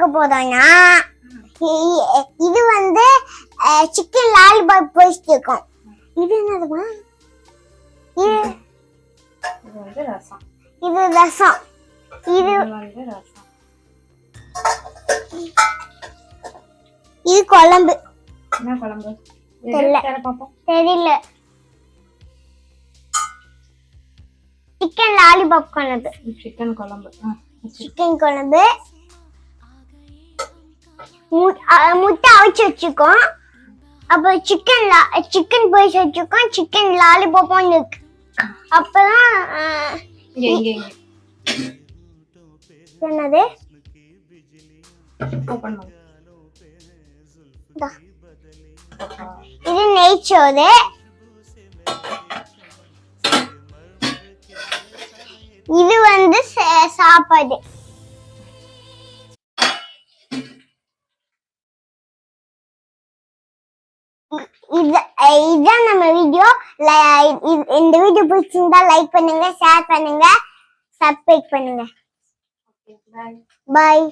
பார்க்க போறோம்னா இது வந்து சிக்கன் லாலிபாப் பேஸ்ட் இருக்கும். இது என்னதுமா? இது வந்து ரசம். இது ரசம். இது வந்து ரசம். இது குழம்பு. என்ன குழம்பு? தெரியல. சிக்கன் லாலிபாப் குழம்பு. சிக்கன் குழம்பு. சிக்கன் குழம்பு. முட்டை அவிச்சு வச்சுக்கோம். அப்புறம் சிக்கன் பேஸ்ட் வச்சுக்கோம். சிக்கன் லாலிபாப்பும் இருக்கு. அப்பதான் என்னது இது நெய்ச்சோறு. இது வந்து சாப்பாடு. இதுதான் நம்ம வீடியோ. இந்த வீடியோ பிடிச்சிருந்தா லைக் பண்ணுங்க, ஷேர் பண்ணுங்க, சப்ஸ்கிரைப் பண்ணுங்க. பாய்.